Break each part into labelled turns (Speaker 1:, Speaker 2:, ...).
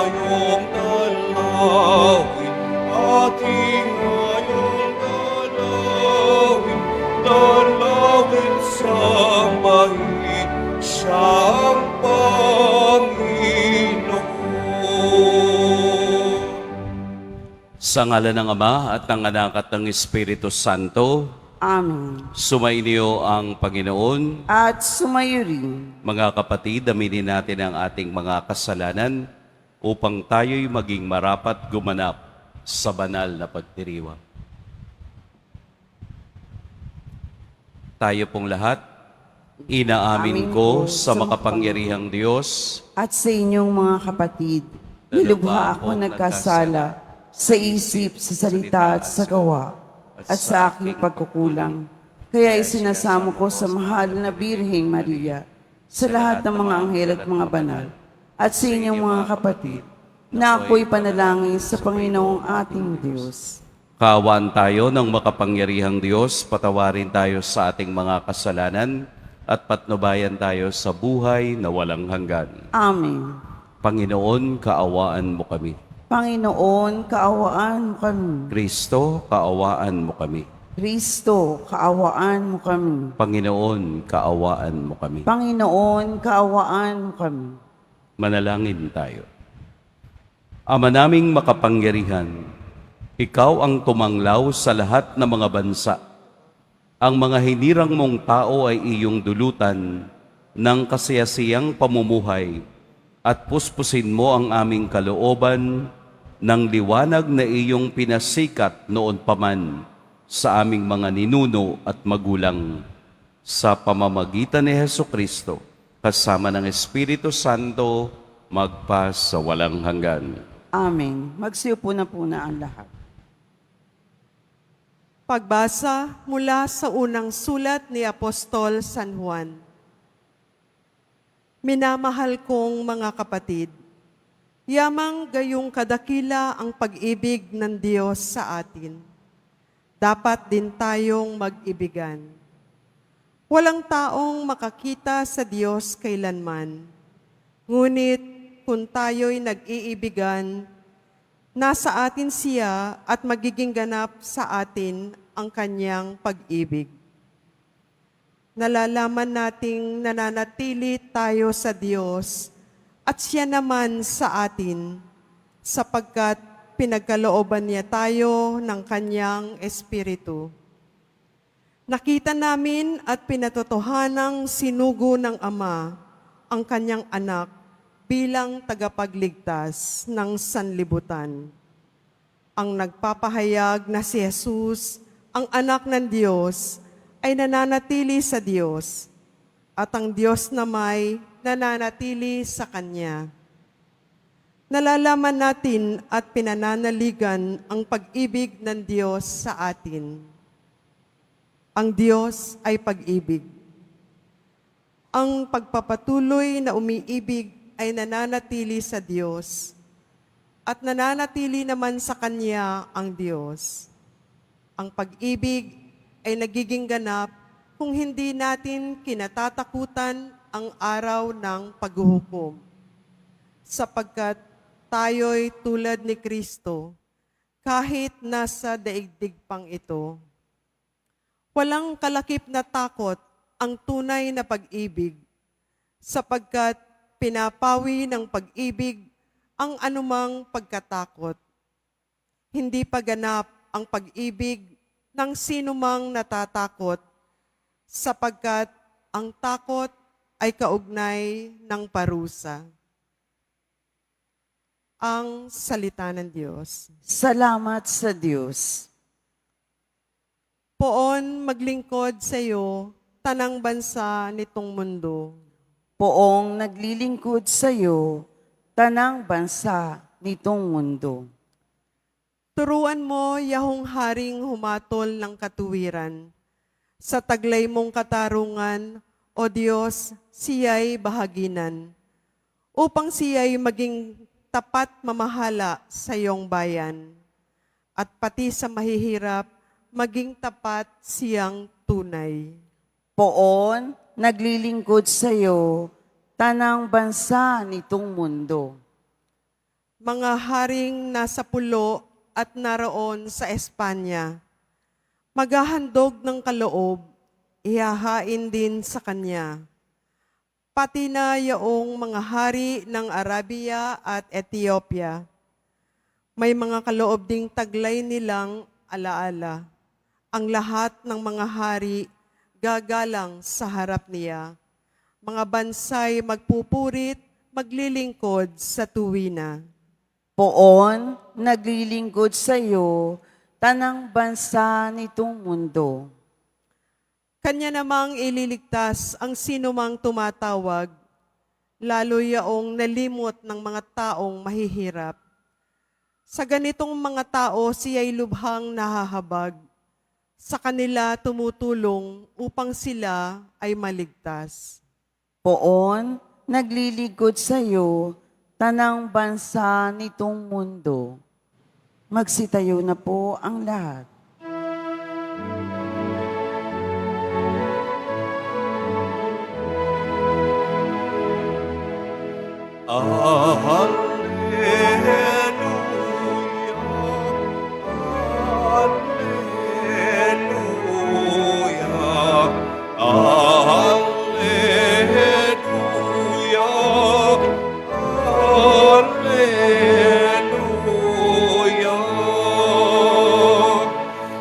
Speaker 1: ngayong dalawin, ating ngayong dalawin, dalawin sambahin siyang Panginoon. Sa ngalan ng Ama at ng Anak at ng Espiritu Santo,
Speaker 2: Amen.
Speaker 1: sumainyo ang Panginoon.
Speaker 2: At sumayo rin.
Speaker 1: Mga kapatid, aminin natin ang ating mga kasalanan upang tayo'y maging marapat gumanap sa banal na pagdiriwang. Tayo pong lahat, inaamin ko sa makapangyarihang Diyos
Speaker 2: At sa inyong mga kapatid, nilubha ako nagkasala sa isip, sa salita at sa gawa, at sa aking pagkukulang. Kaya isinasamo ko sa mahal na Birheng Maria, sa lahat ng mga anghel at mga banal, at sa inyong mga kapatid, na ako'y panalangin sa Panginoong ating Diyos.
Speaker 1: Kaawaan tayo ng makapangyarihang Diyos, patawarin tayo sa ating mga kasalanan at patnubayan tayo sa buhay na walang hanggan.
Speaker 2: Amen.
Speaker 1: Panginoon, kaawaan mo kami.
Speaker 2: Panginoon, kaawaan mo kami.
Speaker 1: Kristo, kaawaan mo kami.
Speaker 2: Kristo, kaawaan mo kami.
Speaker 1: Panginoon, kaawaan mo kami.
Speaker 2: Panginoon, kaawaan mo kami.
Speaker 1: Manalangin tayo. Ama naming makapangyarihan, ikaw ang tumanglaw sa lahat ng mga bansa. Ang mga hinirang mong tao ay iyong dulutan ng kasiyasiyang pamumuhay at puspusin mo ang aming kalooban ng liwanag na iyong pinasikat noon paman sa aming mga ninuno at magulang sa pamamagitan ni Hesukristo kasama ng Espiritu Santo magpa sa walang hanggan.
Speaker 2: Amen. Magsiupo na po na ang lahat.
Speaker 3: Pagbasa mula sa unang sulat ni Apostol San Juan. Minamahal kong mga kapatid, yamang gayong kadakila ang pag-ibig ng Diyos sa atin. Dapat din tayong mag-ibigan. Walang taong makakita sa Diyos kailanman. Ngunit kung tayo'y nag-iibigan, nasa atin siya at magiging ganap sa atin ang kanyang pag-ibig. Nalalaman nating nananatili tayo sa Diyos at siya naman sa atin sapagkat pinagkalooban niya tayo ng kanyang Espiritu. Nakita namin at pinatotohanang sinugo ng Ama ang kanyang anak bilang tagapagligtas ng sanlibutan. Ang nagpapahayag na si Jesus, ang anak ng Diyos, ay nananatili sa Diyos, at ang Diyos na may nananatili sa Kanya. Nalalaman natin at pinananaligan ang pag-ibig ng Diyos sa atin. Ang Diyos ay pag-ibig. Ang pagpapatuloy na umiibig ay nananatili sa Diyos, at nananatili naman sa Kanya ang Diyos. Ang pag-ibig ay nagiging ganap kung hindi natin kinatatakutan ang araw ng paghuhukom, sapagkat tayo'y tulad ni Kristo kahit nasa daigdig pang ito. Walang kalakip na takot ang tunay na pag-ibig, sapagkat pinapawi ng pag-ibig ang anumang pagkatakot. Hindi pa ganap ang pag-ibig ng sinumang natatakot, sapagkat ang takot ay kaugnay ng parusa. Ang salita ng Diyos.
Speaker 2: Salamat sa Diyos.
Speaker 3: Poon maglingkod sa iyo, tanang bansa nitong mundo.
Speaker 2: Poong naglilingkod sa iyo, tanang bansa nitong mundo.
Speaker 3: Turuan mo, Yahong Haring humatol ng katuwiran. Sa taglay mong katarungan, O Diyos, siya'y bahaginan. Upang siya'y maging tapat mamahala sa iyong bayan. At pati sa mahihirap, maging tapat siyang tunay.
Speaker 2: Poon naglilingkod sa iyo, tanang bansa nitong mundo.
Speaker 3: mga haring nasa pulo at naroon sa Espanya. Maghahandog ng kaloob, ihahain din sa kanya. Pati na yaong mga hari ng Arabia at Ethiopia. May mga kaloob ding taglay nilang alaala. Ang lahat ng mga hari gagalang sa harap niya. Mga bansay magpupurit, maglilingkod sa tuwina.
Speaker 2: Poon, naglilingkod sa iyo, tanang bansa nitong mundo.
Speaker 3: Kanya namang ililigtas ang sinumang tumatawag, lalo yaong nalimot ng mga taong mahihirap. Sa ganitong mga tao siya'y lubhang nahahabag. Sa kanila tumutulong upang sila ay maligtas.
Speaker 2: Poon, naglilingkod sa iyo, tanang bansa nitong mundo. Magsitayo na po ang lahat.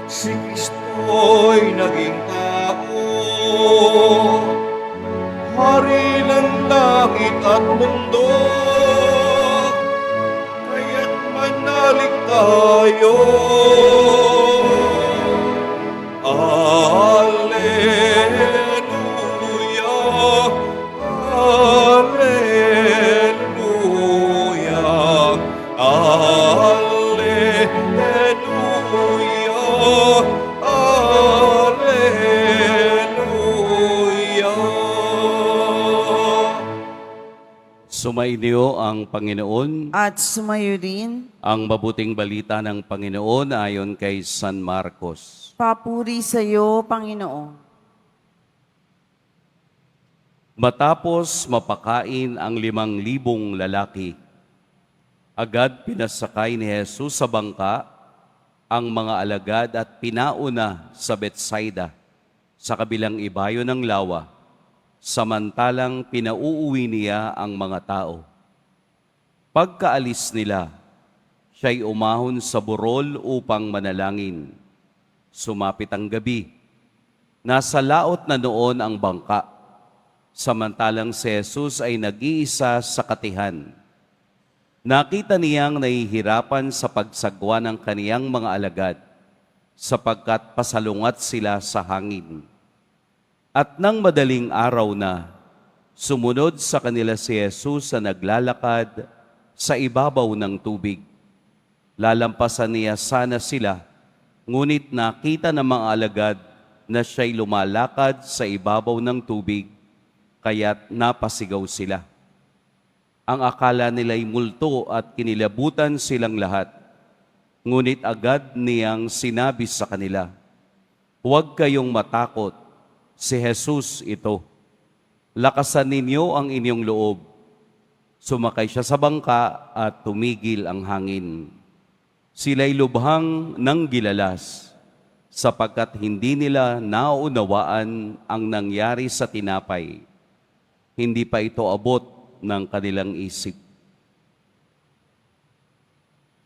Speaker 4: Si Kristo'y naging tao, Hari ng langit at mundo, kaya't manalig tayo. Alleluia, Alleluia, Alleluia.
Speaker 1: Sumainyo ang Panginoon.
Speaker 2: At sumayo rin,
Speaker 1: Ang mabuting balita ng Panginoon ayon kay San Marcos.
Speaker 2: papuri sa iyo, Panginoon.
Speaker 1: Matapos mapakain ang 5,000 lalaki, agad pinasakay ni Jesus sa bangka ang mga alagad at pinauna sa Betsaida, sa kabilang ibayo ng lawa, samantalang pinauuwi niya ang mga tao. Pagkaalis nila, siya'y umahon sa burol upang manalangin. Sumapit ang gabi. Nasa laot na noon ang bangka, samantalang si Jesus ay nag-iisa sa katihan. Nakita niyang nahihirapan sa pagsagwa ng kaniyang mga alagad, sapagkat pasalungat sila sa hangin. At nang madaling araw na, sumunod sa kanila si Jesus na naglalakad sa ibabaw ng tubig. Lalampasan niya sana sila, ngunit nakita ng mga alagad na siya'y lumalakad sa ibabaw ng tubig, kaya't napasigaw sila. Ang akala nila'y multo at kinilabutan silang lahat. Ngunit agad niyang sinabi sa kanila, "Huwag kayong matakot, si Jesus ito. Lakasan ninyo ang inyong loob." Sumakay siya sa bangka at tumigil ang hangin. Sila'y lubhang nang gilalas, sapagkat hindi nila naunawaan ang nangyari sa tinapay. Hindi pa ito abot ng kanilang isip.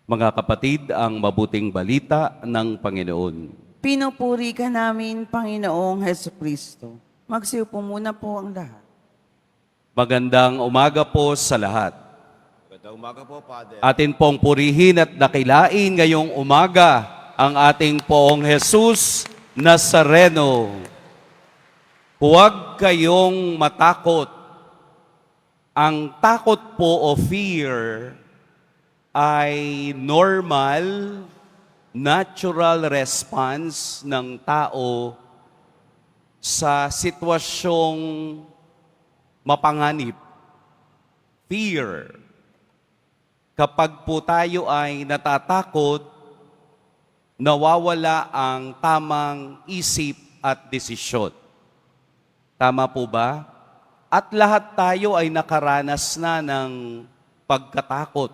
Speaker 1: Mga kapatid, ang mabuting balita ng Panginoon.
Speaker 2: Pinupuri ka namin, Panginoong Heso Kristo. Magsiupo muna po ang lahat.
Speaker 1: Magandang umaga po sa lahat.
Speaker 4: Magandang umaga po, Father.
Speaker 1: Atin pong purihin at dakilain ngayong umaga ang ating poong Jesus Nazareno. Huwag kayong matakot. Ang takot po o fear ay normal, natural response ng tao sa sitwasyong mapanganib. Fear. Kapag po tayo ay natatakot, nawawala ang tamang isip at desisyon. Tama po ba? At lahat tayo ay nakaranas na ng pagkatakot.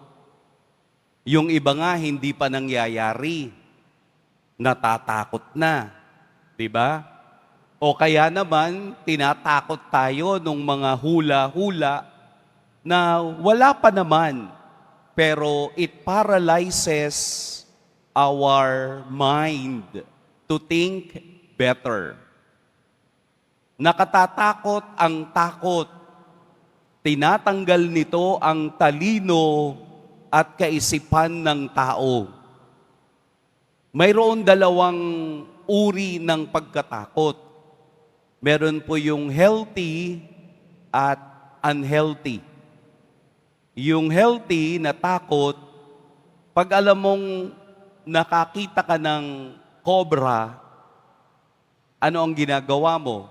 Speaker 1: Yung iba nga hindi pa nangyayari, natatakot na, di ba? O kaya naman, tinatakot tayo nung mga hula-hula na wala pa naman, pero it paralyzes our mind to think better. Nakatatakot ang takot. Tinatanggal nito ang talino at kaisipan ng tao. Mayroon dalawang uri ng pagkatakot. Meron po yung healthy at unhealthy. Yung healthy na takot, pag alam mong nakakita ka ng cobra, ano ang ginagawa mo?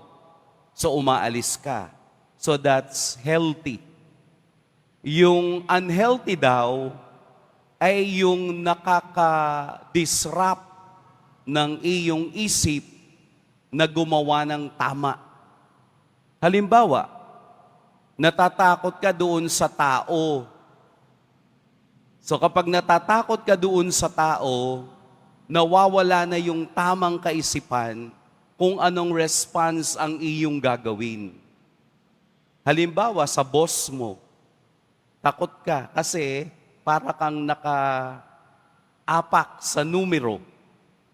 Speaker 1: So umaalis ka. So that's healthy. Yung unhealthy daw ay yung nakaka-disrupt ng iyong isip na gumawa ng tama. Halimbawa, natatakot ka doon sa tao. So kapag natatakot ka doon sa tao, nawawala na yung tamang kaisipan kung anong response ang iyong gagawin. Halimbawa, sa boss mo, takot ka kasi para kang naka-apak sa numero.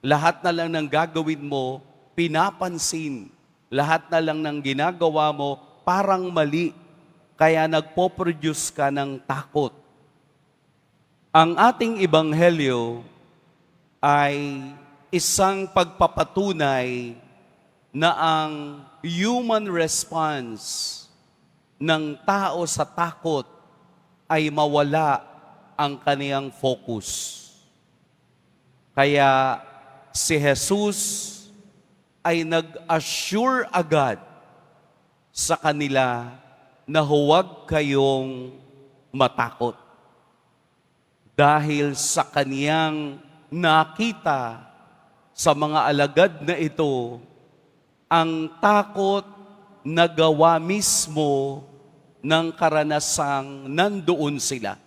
Speaker 1: Lahat na lang ng gagawin mo, pinapansin. Lahat na lang ng ginagawa mo, parang mali. Kaya nagpo-produce ka ng takot. Ang ating ebanghelyo ay isang pagpapatunay na ang human response ng tao sa takot ay mawala ang kaniyang focus. Kaya si Jesus ay nag-assure agad sa kanila na huwag kayong matakot. Dahil sa kaniyang nakita sa mga alagad na ito, ang takot na gawa mismo ng karanasang nandoon sila.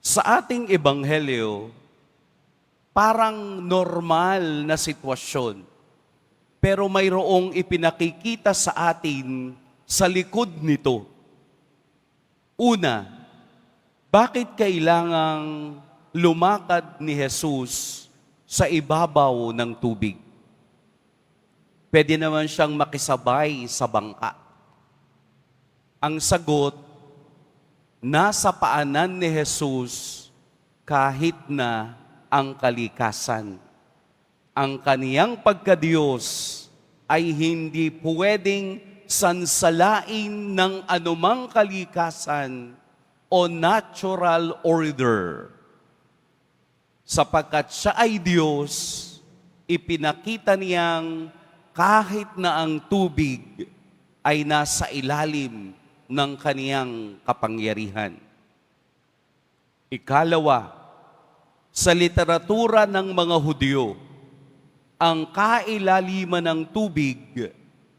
Speaker 1: Sa ating ebanghelyo, parang normal na sitwasyon, pero mayroong ipinakikita sa atin sa likod nito. Una, bakit kailangang lumakad ni Jesus sa ibabaw ng tubig? Pwede naman siyang makisabay sa bangka. Ang sagot, nasa paanan ni Jesus kahit na ang kalikasan. Ang kaniyang pagkadiyos ay hindi pwedeng sansalain ng anumang kalikasan o natural order. Sapagkat siya ay Diyos, ipinakita niyang kahit na ang tubig ay nasa ilalim ng kaniyang kapangyarihan. Ikalawa, sa literatura ng mga Hudyo, ang kailaliman ng tubig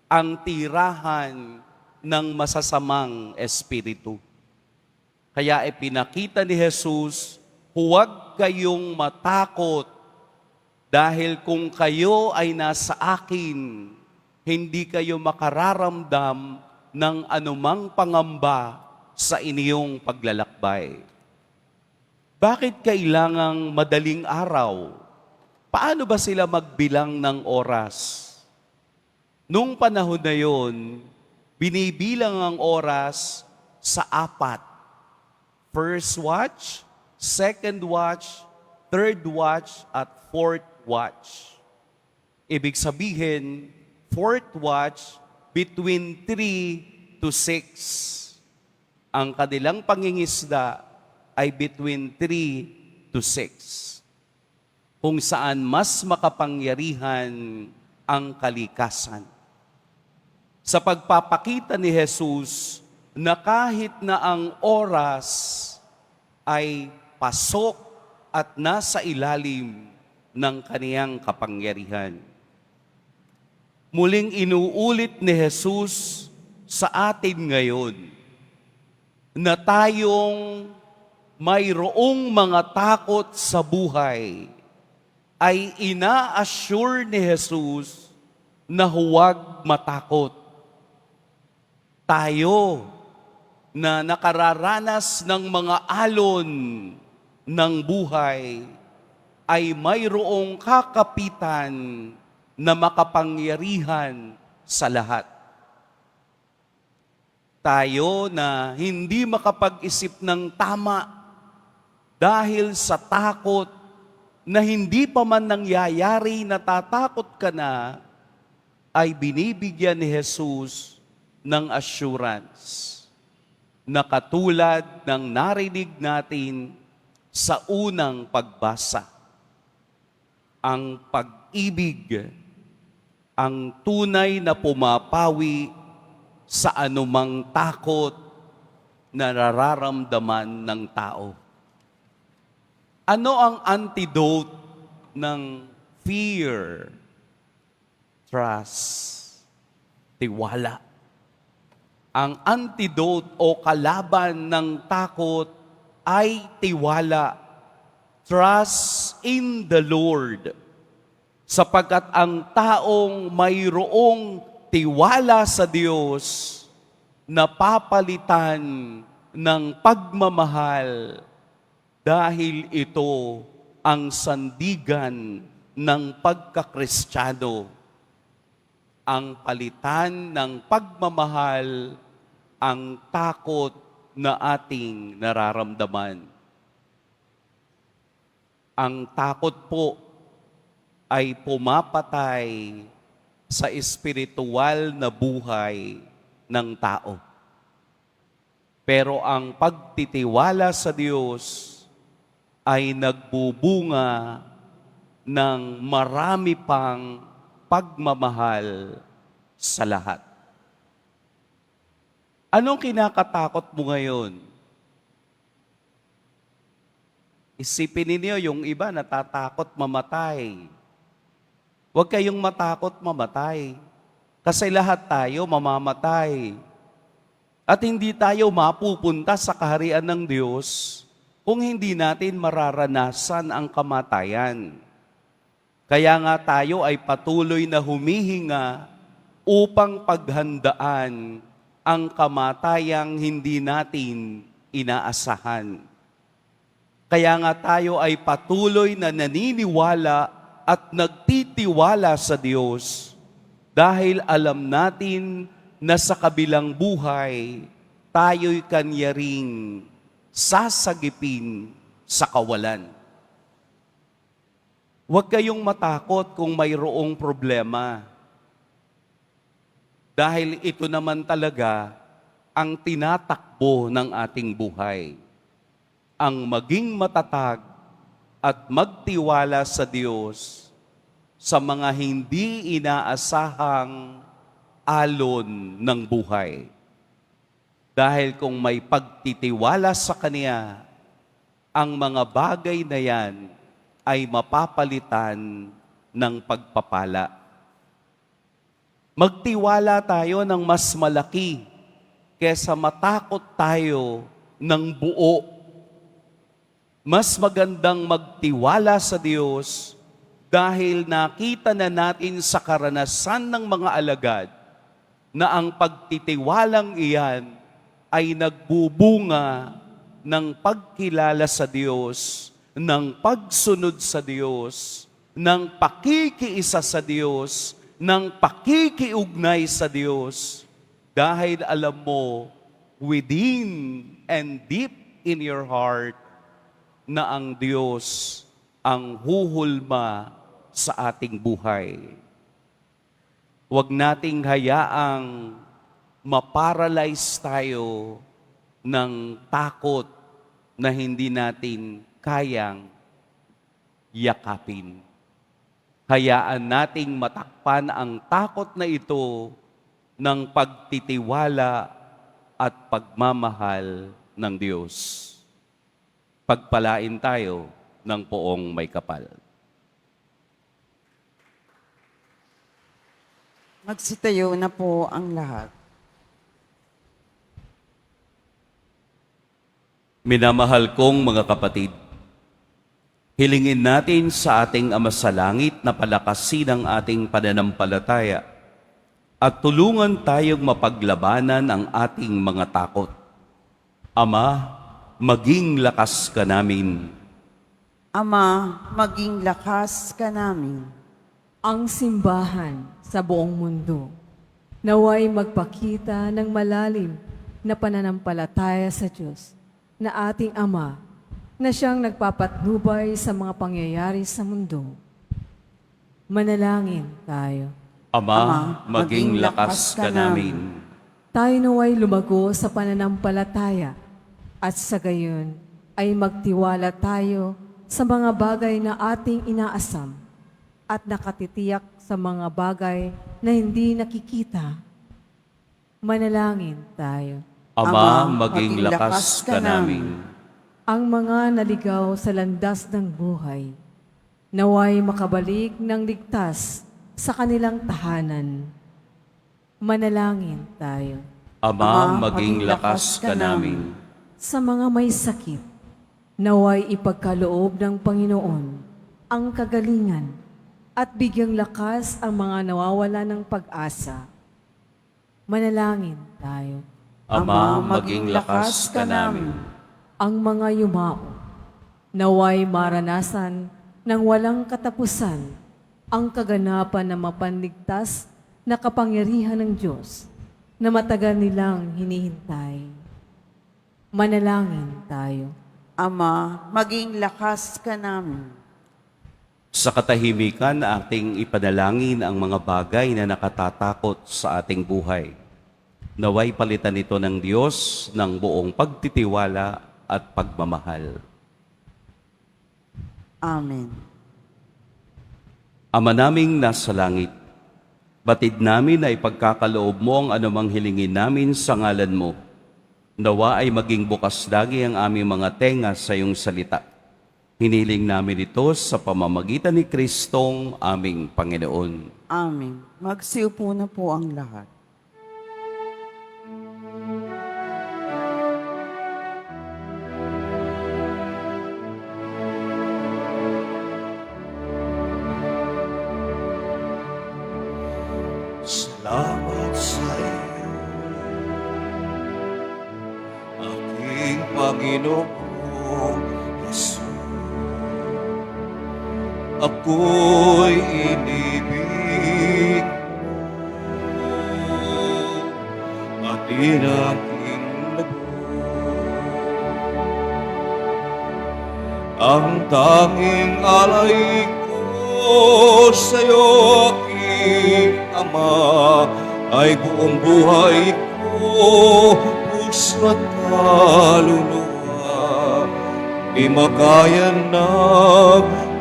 Speaker 1: ang tirahan ng masasamang espiritu. Kaya ipinakita ni Jesus, huwag kayong matakot dahil kung kayo ay nasa akin, hindi kayo makararamdam ng anumang pangamba sa inyong paglalakbay. Bakit kailangang madaling araw? Paano ba sila magbilang ng oras? Nung panahon na yon, binibilang ang oras sa 4. First watch, second watch, third watch, at fourth watch. Ibig sabihin, fourth watch, between 3 to 6. Ang kanilang pangingisda ay between 3 to 6. Kung saan mas makapangyarihan ang kalikasan. Sa pagpapakita ni Jesus na kahit na ang oras ay pasok at nasa ilalim ng kaniyang kapangyarihan. Muling inuulit ni Jesus sa atin ngayon na tayong mayroong mga takot sa buhay, ay ina-assure ni Jesus na huwag matakot. Tayo na nakararanas ng mga alon ng buhay ay mayroong kakapitan na makapangyarihan sa lahat. Tayo na hindi makapag-isip ng tama dahil sa takot na hindi pa man nangyayari, natatakot ka na, ay binibigyan ni Jesus ng assurance na katulad ng narinig natin sa unang pagbasa. Ang pag-ibig, ang tunay na pumapawi sa anumang takot na nararamdaman ng tao. Ano ang antidote ng fear? Trust. Tiwala. Ang antidote o kalaban ng takot ay tiwala. Trust in the Lord. Sapagkat ang taong mayroong tiwala sa Diyos, napapalitan ng pagmamahal dahil ito ang sandigan ng pagkakristyano. Ang palitan ng pagmamahal, ang takot na ating nararamdaman. Ang takot po ay pumapatay sa espiritual na buhay ng tao. Pero ang pagtitiwala sa Diyos ay nagbubunga ng marami pang pagmamahal sa lahat. Anong kinakatakot mo ngayon? Isipin ninyo, yung iba natatakot mamatay. Huwag kayong matakot mamatay. Kasi lahat tayo mamamatay. At hindi tayo mapupunta sa kaharian ng Diyos kung hindi natin mararanasan ang kamatayan. Kaya nga tayo ay patuloy na humihinga upang paghandaan ang kamatayang hindi natin inaasahan. Kaya nga tayo ay patuloy na naniniwala at nagtitiwala sa Diyos dahil alam natin na sa kabilang buhay, tayo'y Kanya ring sasagipin sa kawalan. Huwag kayong matakot kung mayroong problema. Dahil ito naman talaga ang tinatakbo ng ating buhay. Ang maging matatag at magtiwala sa Diyos sa mga hindi inaasahang alon ng buhay. Dahil kung may pagtitiwala sa Kanya, ang mga bagay na yan ay mapapalitan ng pagpapala. Magtiwala tayo ng mas malaki kesa matakot tayo ng buo. Mas magandang magtiwala sa Diyos dahil nakita na natin sa karanasan ng mga alagad na ang pagtitiwalang iyan ay nagbubunga ng pagkilala sa Diyos, ng pagsunod sa Diyos, ng pakikiisa sa Diyos, ng pakikiugnay sa Diyos. Dahil alam mo, within and deep in your heart, na ang Diyos ang huhulma sa ating buhay. Huwag nating hayaang maparalyze tayo ng takot na hindi natin kayang yakapin. Hayaan nating matakpan ang takot na ito ng pagtitiwala at pagmamahal ng Diyos. Pagpalain tayo ng poong may kapal.
Speaker 2: Magsitayo na po ang lahat.
Speaker 1: Minamahal kong mga kapatid, hilingin natin sa ating Ama sa Langit na palakasin ang ating pananampalataya at tulungan tayong mapaglabanan ang ating mga takot. Ama, maging lakas ka namin.
Speaker 2: Ama, maging lakas ka namin.
Speaker 5: Ang simbahan sa buong mundo naway magpakita ng malalim na pananampalataya sa Diyos na ating Ama na siyang nagpapatnubay sa mga pangyayari sa mundo. Manalangin tayo.
Speaker 1: Ama, maging lakas ka namin.
Speaker 5: Tayo naway lumago sa pananampalataya at sa gayon ay magtiwala tayo sa mga bagay na ating inaasam at nakatitiyak sa mga bagay na hindi nakikita. Manalangin tayo.
Speaker 1: Ama, maging lakas ka namin.
Speaker 5: Ang mga naligaw sa landas ng buhay, naway makabalik ng ligtas sa kanilang tahanan. Manalangin tayo.
Speaker 1: Ama, maging lakas ka namin.
Speaker 5: Sa mga may sakit, naway ipagkaloob ng Panginoon ang kagalingan at bigyang lakas ang mga nawawala ng pag-asa. Manalangin tayo.
Speaker 1: Ama, maging lakas ka namin.
Speaker 5: Ang mga yumao, naway maranasan ng walang katapusan ang kaganapan na mapanligtas na kapangyarihan ng Diyos na matagal nilang hinihintay. Manalangin tayo.
Speaker 2: Ama, maging lakas ka namin.
Speaker 1: Sa katahimikan, ating ipanalangin ang mga bagay na nakatatakot sa ating buhay. Naway palitan ito ng Diyos ng buong pagtitiwala at pagmamahal.
Speaker 2: Amen.
Speaker 1: Ama naming nasa langit, batid namin na ipagkakaloob mo ang anumang hilingin namin sa ngalan mo. Nawa ay maging bukas lagi ang aming mga tenga sa iyong salita. Hiniling namin ito sa pamamagitan ni Kristong aming Panginoon.
Speaker 2: Amen. Magsiupo na po ang lahat.
Speaker 4: Salamat sa iyo, aking Panginoong Yesus. Ako'y inibig mo at inaking ang tanging alay ko sa'yo, aking Ama, ay buong buhay ko, puso at kaluluwa, di makaya na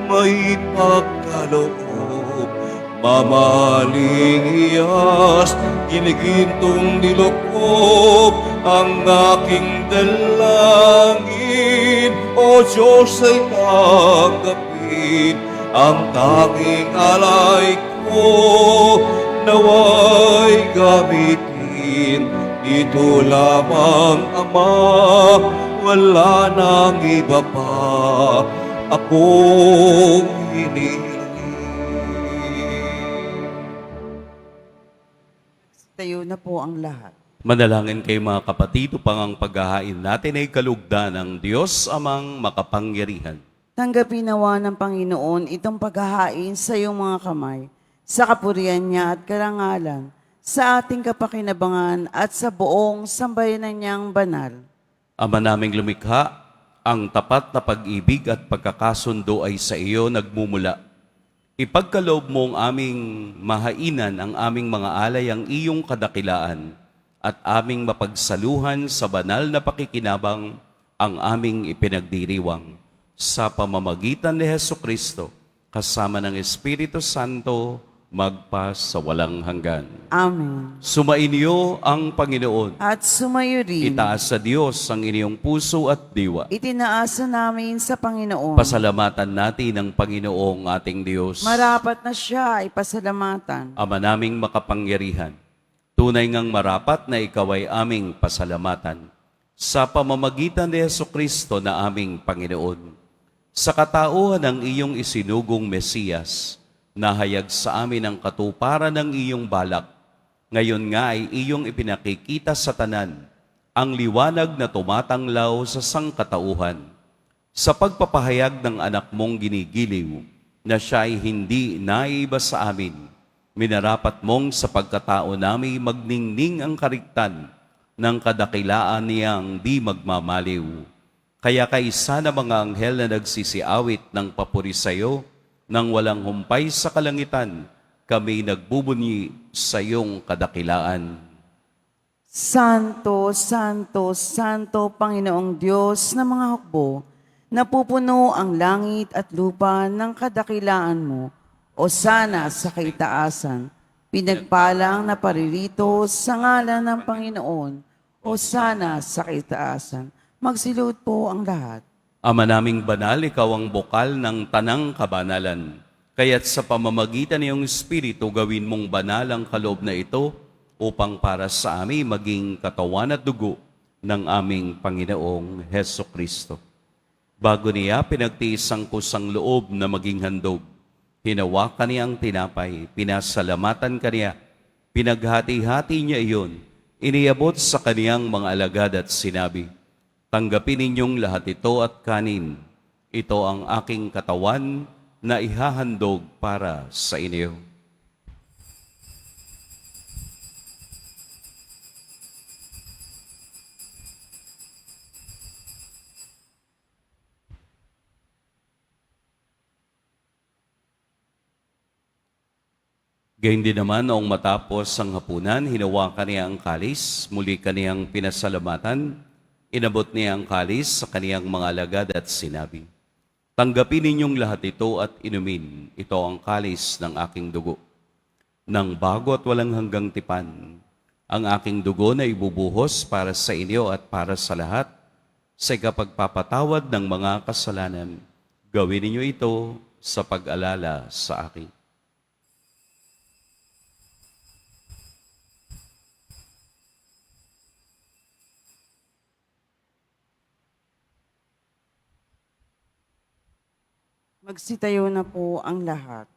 Speaker 4: may pagkaloob. Mamahaling iyas, ginigintong nilokob ang aking dalangin. O Diyos ay tanggapin ang tanging alay ko, naway gamitin. Ito lamang, Ama, wala nang iba pa akong hinihiling.
Speaker 2: Tayo na po ang lahat.
Speaker 1: Manalangin kayo mga kapatid upang ang paghahain natin ay kalugdan ng Diyos amang makapangyarihan.
Speaker 2: Tanggapin nawa ng Panginoon itong paghahain sa iyong mga kamay, sa kapurihan niya at karangalan, sa ating kapakinabangan at sa buong sambayanan niyang banal.
Speaker 1: Ama naming lumikha, ang tapat na pag-ibig at pagkakasundo ay sa iyo nagmumula. Ipagkaloob mo ang aming mahainan ang aming mga alay ang iyong kadakilaan at aming mapagsaluhan sa banal na pakikinabang ang aming ipinagdiriwang. Sa pamamagitan ni Hesukristo, kasama ng Espiritu Santo, magpa sa walang hanggan.
Speaker 2: Amen.
Speaker 1: Sumainyo ang Panginoon.
Speaker 2: At sumayo rin.
Speaker 1: Itaas sa Diyos ang inyong puso at diwa.
Speaker 2: Itinaasa namin sa Panginoon.
Speaker 1: Pasalamatan natin ang Panginoong ating Diyos.
Speaker 2: Marapat na siya ay pasalamatan.
Speaker 1: Ama naming makapangyarihan, tunay ngang marapat na ikaw ay aming pasalamatan. sa pamamagitan ni Jesucristo na aming Panginoon, sa katauhan ng iyong isinugong Mesiyas, nahayag sa amin ang katuparan ng iyong balak. Ngayon nga ay iyong ipinakikita sa tanan, ang liwanag na tumatanglaw sa sangkatauhan. Sa pagpapahayag ng anak mong ginigiliw, na siya ay hindi naiba sa amin, minarapat mong sa pagkatao namin magningning ang kariktan ng kadakilaan niyang di magmamaliw. Kaya kaisa na mga anghel na nagsisiawit ng papuri sa iyo, nang walang humpay sa kalangitan, kami nagbubunyi sa iyong kadakilaan.
Speaker 2: Santo, Santo, Santo, Panginoong Diyos ng mga hukbo, napupuno ang langit at lupa ng kadakilaan mo, o sana sa kaitaasan. Pinagpalang na paririto sa ngalan ng Panginoon, o sana sa kaitaasan. Magsilod po ang lahat.
Speaker 1: Ama naming banal, ikaw ang bukal ng tanang kabanalan. Kaya't sa pamamagitan ng iyong Espiritu, gawin mong banal ang kaloob na ito upang para sa amin maging katawan at dugo ng aming Panginoong Heso Kristo. Bago niya pinagtiis ang kusang loob na maging handog, hinawakan niya ang tinapay, pinasalamatan kaniya, pinaghati-hati niya iyon, iniabot sa kaniyang mga alagad at sinabi, "Tanggapin ninyong lahat ito at kanin. Ito ang aking katawan na ihahandog para sa inyo." Gayun din naman, noong matapos ang hapunan, hinawakan niya ang kalis, muli kaniyang pinasalamatan, inabot niya ang kalis sa kaniyang mga alagad at sinabi, "Tanggapin ninyong lahat ito at inumin. Ito ang kalis ng aking dugo. Nang bago at walang hanggang tipan, ang aking dugo na ibubuhos para sa inyo at para sa lahat, sa ikapagpapatawad ng mga kasalanan. Gawin ninyo ito sa pag-alala sa akin."
Speaker 2: Magsitayo na po ang lahat.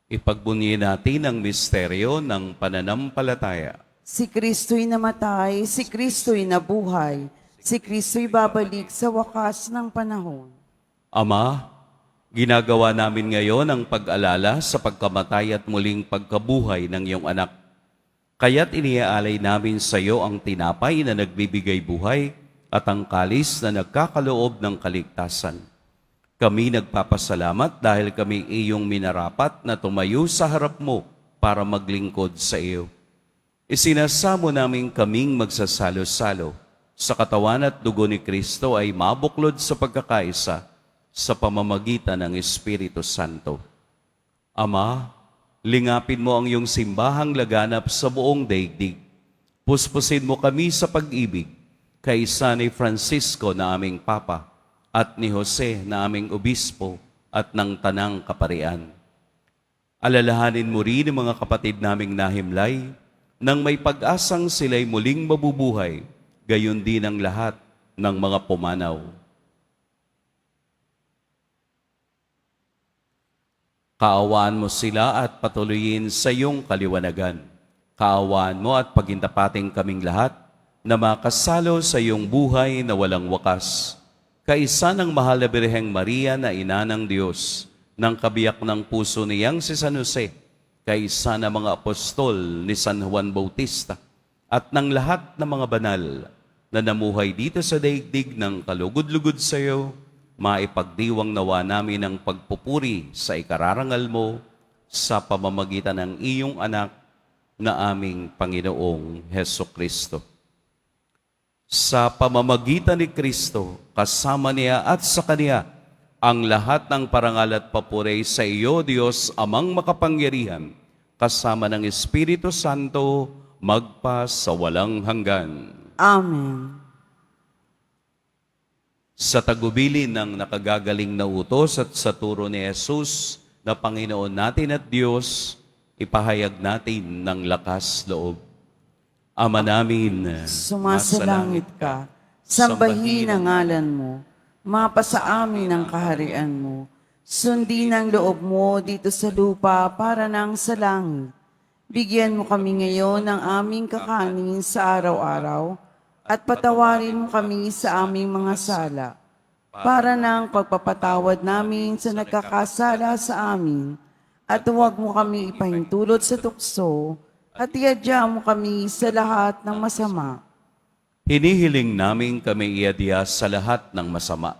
Speaker 1: Ipagbunyi natin ang misteryo ng pananampalataya.
Speaker 2: Si Kristo'y namatay, si Kristo'y nabuhay, si Kristo'y babalik sa wakas ng panahon.
Speaker 1: Ama, ginagawa namin ngayon ang pag-alala sa pagkamatay at muling pagkabuhay ng iyong anak. Kaya't iniaalay namin sa iyo ang tinapay na nagbibigay buhay at ang kalis na nagkakaloob ng kaligtasan. Kami nagpapasalamat dahil kami iyong minarapat na tumayo sa harap mo para maglingkod sa iyo. Isinasamo namin kaming magsasalo-salo sa katawan at dugo ni Kristo ay mabuklod sa pagkakaisa sa pamamagitan ng Espiritu Santo. Ama, lingapin mo ang iyong simbahang laganap sa buong daigdig. Puspusin mo kami sa pag-ibig, kaisa ni Francisco na aming Papa, at ni Jose na aming obispo at ng tanang kaparian. Alalahanin mo rin ang mga kapatid naming nahimlay nang may pag-asang sila'y muling mabubuhay, gayon din ang lahat ng mga pumanaw. Kaawaan mo sila at patuloyin sa iyong kaliwanagan. Kaawaan mo at pagintapating kaming lahat na makasalo sa iyong buhay na walang wakas. Kaisa ng mahal na Birheng Maria na ina ng Diyos, ng kabiyak ng puso niyang si San Jose, kaisa ng mga apostol ni San Juan Bautista, at ng lahat ng mga banal na namuhay dito sa daigdig ng kalugod-lugod sa iyo, maipagdiwang nawa namin ang pagpupuri sa ikararangal mo sa pamamagitan ng iyong anak na aming Panginoong Heso Kristo. Sa pamamagitan ni Kristo, kasama niya at sa Kaniya, ang lahat ng parangal at papuri sa iyo, Diyos, Amang makapangyarihan, kasama ng Espiritu Santo, magpa sa walang hanggan.
Speaker 2: Amen.
Speaker 1: Sa tagubilin ng nakagagaling na utos at sa turo ni Jesus na Panginoon natin at Diyos, ipahayag natin ng lakas loob. Ama namin,
Speaker 2: Sumasalangit ka, Sambahin ang ngalan mo, mapasa amin ang kaharian mo. Sundin ang loob mo dito sa lupa para nang sa langit. Bigyan mo kami ngayon ng aming kakanin sa araw-araw at patawarin mo kami sa aming mga sala para nang pagpapatawad namin sa nagkakasala sa amin. At huwag mo kami ipahintulot sa tukso at iadya mo kami sa lahat ng masama.
Speaker 1: Hinihiling namin kami iadya sa lahat ng masama.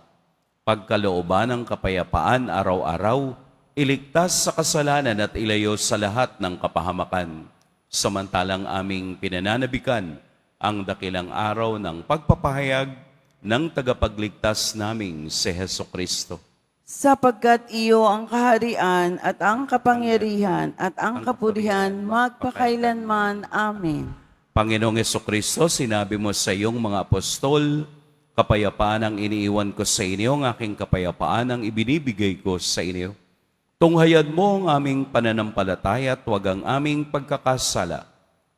Speaker 1: Pagkalooban ng kapayapaan araw-araw, iligtas sa kasalanan at ilayo sa lahat ng kapahamakan. Samantalang aming pinananabikan ang dakilang araw ng pagpapahayag ng tagapagligtas naming si Heso Kristo.
Speaker 2: Sapagkat iyo ang kaharian at ang kapangyarihan at ang kapurihan magpakailanman. Amen.
Speaker 1: Panginoong Hesukristo, sinabi mo sa iyong mga apostol, kapayapaan ang iniiwan ko sa inyo, ang aking kapayapaan ang ibinibigay ko sa inyo. Tunghayan mo ang aming pananampalataya at huwag ang aming pagkakasala.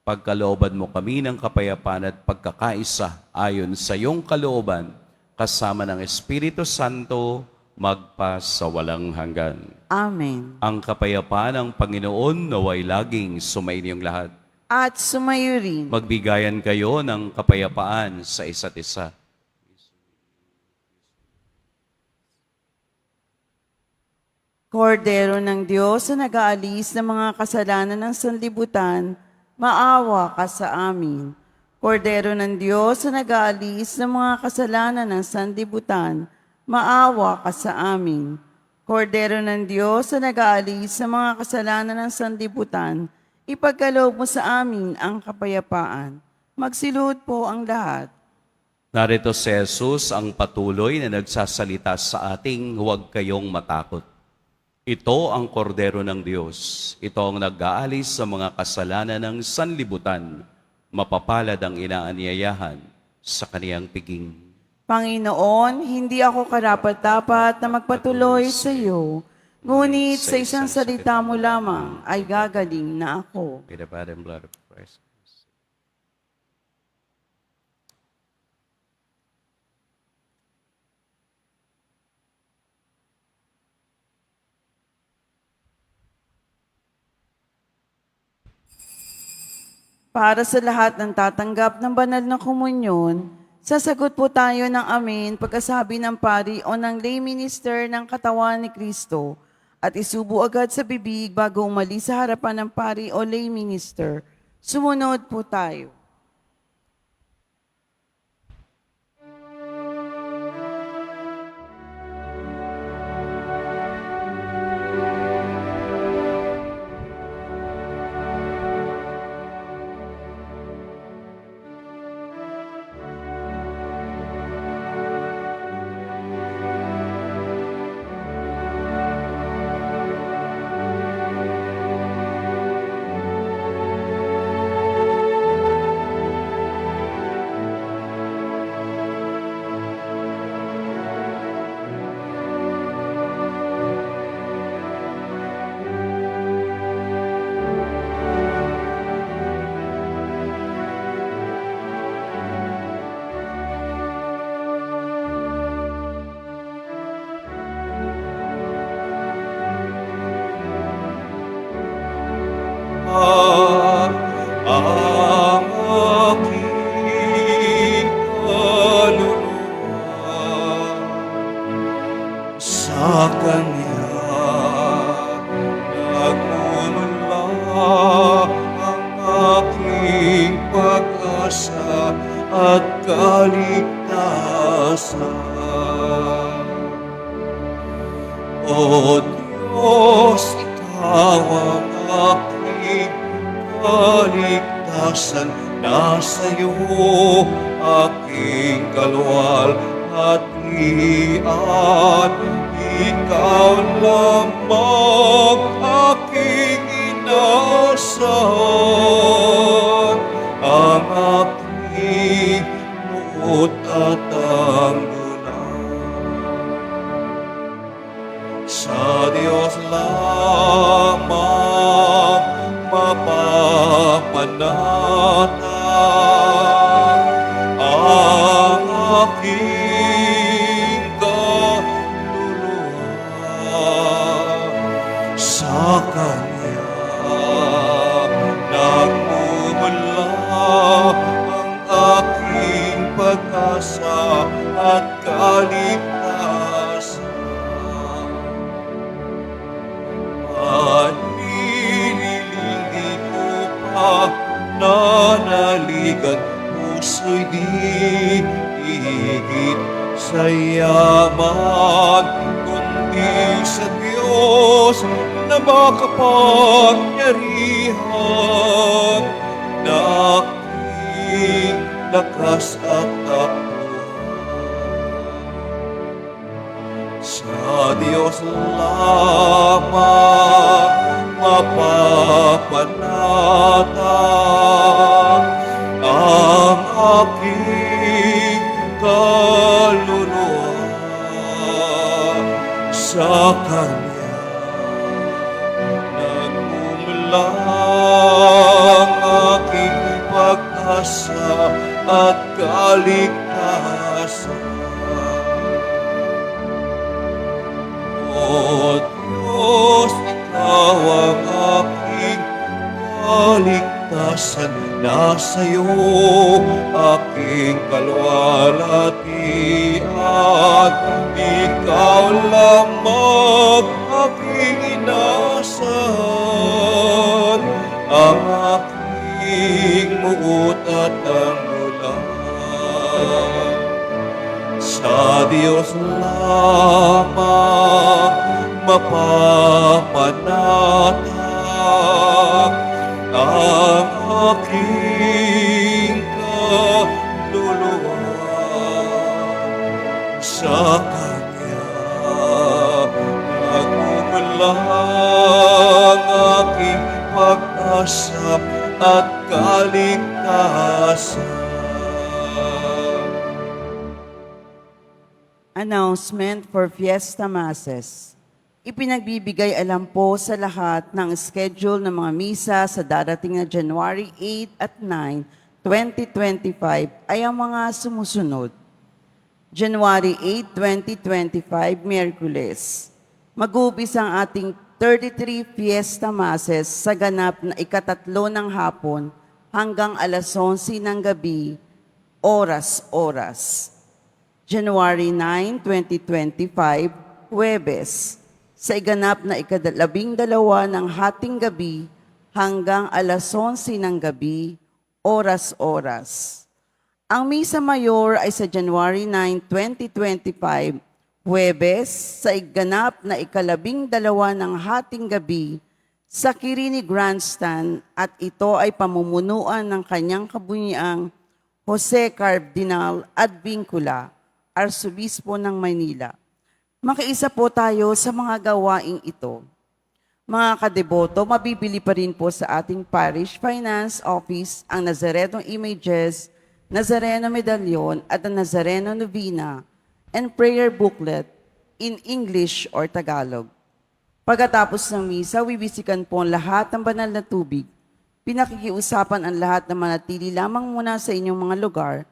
Speaker 1: Pagkalooban mo kami ng kapayapaan at pagkakaisa ayon sa iyong kalooban, kasama ng Espiritu Santo, magpa sa walang hanggan.
Speaker 2: Amen.
Speaker 1: Ang kapayapaan ng Panginoon naway laging sumainyong lahat.
Speaker 2: At sumayo rin.
Speaker 1: Magbigayan kayo ng kapayapaan sa isa't isa.
Speaker 2: Kordero ng Diyos na nag-aalis ng mga kasalanan ng sanlibutan, maawa ka sa amin. Kordero ng Diyos na nag-aalis ng mga kasalanan ng sanlibutan, maawa ka sa amin. Kordero ng Diyos na nag-aalis ng mga kasalanan ng sanlibutan, ipagkaloob mo sa amin ang kapayapaan. Magsiluhod po ang lahat.
Speaker 1: Narito si Jesus ang patuloy na nagsasalita sa ating huwag kayong matakot. Ito ang kordero ng Diyos. Ito ang nag-aalis sa mga kasalanan ng sanlibutan. Mapapalad ang inaanyayahan sa kaniyang piging.
Speaker 2: Panginoon, hindi ako karapat-dapat na magpatuloy sa iyo, ngunit sa isang salita mo lamang ay gagaling na ako.
Speaker 1: May the body and blood of Christ.
Speaker 2: Para sa lahat ng tatanggap ng banal na komunyon, sasagot po tayo ng amen pagkasabi ng pari o ng lay minister ng katawan ni Kristo at isubo agad sa bibig bago umalis sa harapan ng pari o lay minister. Sumunod po tayo.
Speaker 4: Ang aking kaluluwa sa Kanya nagmumula ang aking pag-asa at kaligtasan. O Diyos, Ikaw ang aking kaligtasan, nasa iyo aking kalwalhatian. Ikaw lamang aking inaasahan, ang aking buot at tanggulan. Sa Diyos lamang mapapanatag ang sa Kanya nagmumula ang aking pag-asa at kaligtasan. Panililing ko pa nanaligan, puso'y di higit sa yaman, kundi sa Diyos na makapangyarihan, na aking lakas at sa Diyos lamang mapapanatag ang aking kaluluwa. Sa Kanya nagmumula ang aking pag-asa at kaligtasan. O Diyos, Ikaw ang aking kaligtasan, nasa'yo aking kalwalhatian. Ikaw lamang aking inaasahan, ang aking muot at ang ulan. Sa Diyos lamang mapapanatag ang aking kaluluwa. Sa Kanya nagmumula ang aking pag-asa at kaligtasan.
Speaker 2: Announcement for Fiesta Masses. Ipinagbibigay alam po sa lahat ng schedule ng mga misa sa darating na January 8 at 9, 2025 ay ang mga sumusunod. January 8, 2025, Miyerkules. Mag-uumpisa ang ating 33 Fiesta Masses sa ganap na ikatatlo ng hapon hanggang alas 11 ng gabi, oras-oras. January 9, 2025, Huwebes, sa iganap na ika-12 ng hating gabi hanggang alas 11 ng gabi, oras-oras. Ang Misa Mayor ay sa January 9, 2025, Huwebes, sa iganap na ika-12 ng hating gabi sa Kirini Grandstand, at ito ay pamumunuan ng kanyang kabunyiang Jose Cardinal Advincula, Arsobispo ng Maynila. Makiisa po tayo sa mga gawaing ito. Mga kadeboto, mabibili pa rin po sa ating Parish Finance Office ang Nazarenong Images, Nazareno Medallion at ang Nazareno Novena and Prayer Booklet in English or Tagalog. Pagkatapos ng misa, wibisikan po ang lahat ng banal na tubig. Pinakikiusapan ang lahat na manatili lamang muna sa inyong mga lugar.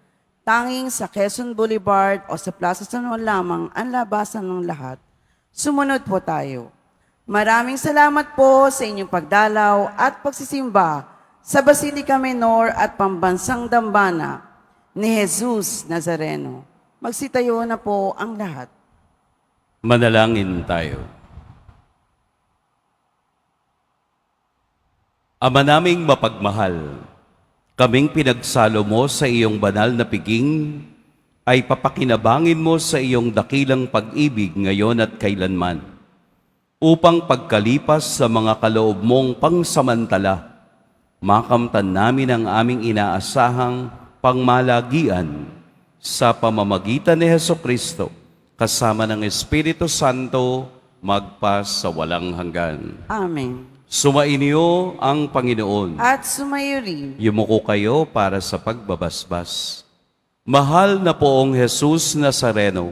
Speaker 2: Tanging sa Quezon Boulevard o sa Plaza San Juan lamang ang labasan ng lahat. Sumunod po tayo. Maraming salamat po sa inyong pagdalaw at pagsisimba sa Basilica Menor at Pambansang Dambana ni Jesus Nazareno. Magsitayo na po ang lahat.
Speaker 1: Manalangin tayo. Ama naming mapagmahal, kaming pinagsalo mo sa iyong banal na piging, ay papakinabangin mo sa iyong dakilang pag-ibig ngayon at kailanman, upang pagkalipas sa mga kaloob mong pangsamantala, makamtan namin ang aming inaasahang pangmalagian sa pamamagitan ni Hesukristo, kasama ng Espiritu Santo, magpa sa walang hanggan.
Speaker 2: Amen.
Speaker 1: Sumainyo ang Panginoon.
Speaker 2: At sumayo rin.
Speaker 1: Yumuko kayo para sa pagbabasbas. Mahal na poong Jesus Nazareno,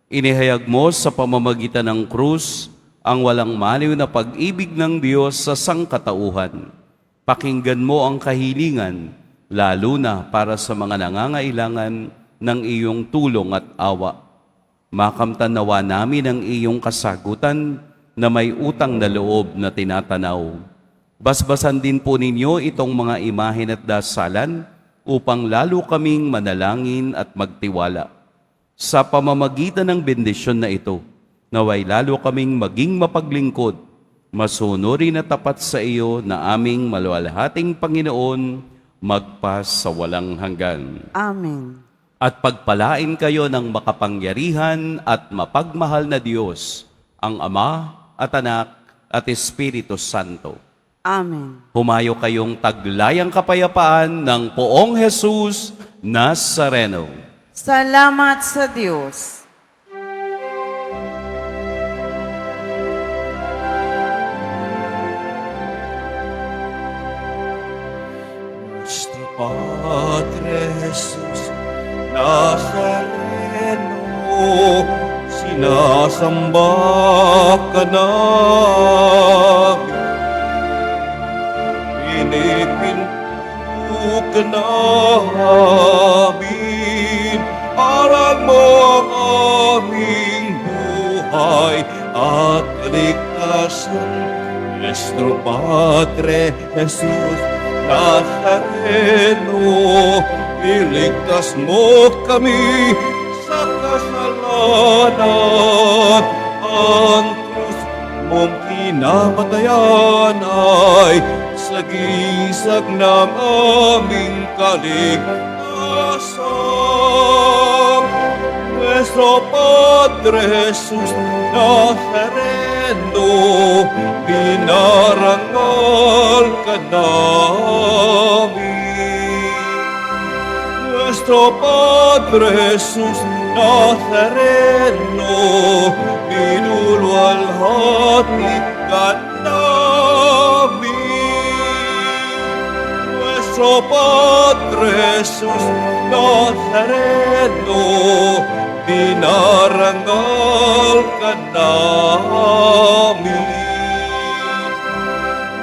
Speaker 1: inihayag mo sa pamamagitan ng krus ang walang maliw na pag-ibig ng Diyos sa sangkatauhan. Pakinggan mo ang kahilingan, lalo na para sa mga nangangailangan ng iyong tulong at awa. Makamtan nawa namin ang iyong kasagutan na may utang na loob na tinatanaw. Basbasan din po ninyo itong mga imahen at dasalan upang lalo kaming manalangin at magtiwala. Sa pamamagitan ng bendisyon na ito, naway lalo kaming maging mapaglingkod, masunurin at tapat sa iyo na aming maluwalhating Panginoon, magpas sa walang hanggan.
Speaker 2: Amen.
Speaker 1: At pagpalain kayo ng makapangyarihan at mapagmahal na Diyos, ang Ama at Anak at Espiritu Santo.
Speaker 2: Amen.
Speaker 1: Humayo kayong taglayang kapayapaan ng Poong Jesus Nazareno.
Speaker 2: Salamat sa Diyos.
Speaker 4: Nuestro Padre Jesús Nazareno, sinasamba ka namin. Pinipinto ka namin, aral mo ang aming buhay at kaligtasan. Nuestro Padre Jesús Nazareno, iligtas mo kami sa kasalanan. Ang krus mong kinamatayan ay sagisag ng aming kaligtasan. Nuestro Padre Jesus Nazareno, pinarangal ka namin. Nuestro Padre Jesus Nazareno, pinulwalhati ka namin. Nuestro Padre Jesus Nazareno, pinarangal ka namin.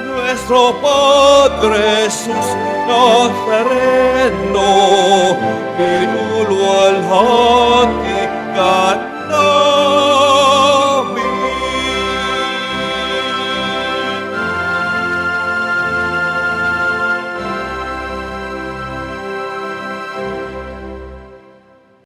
Speaker 4: Nuestro Padre Jesus Nazareno, pinulwalhati ka namin.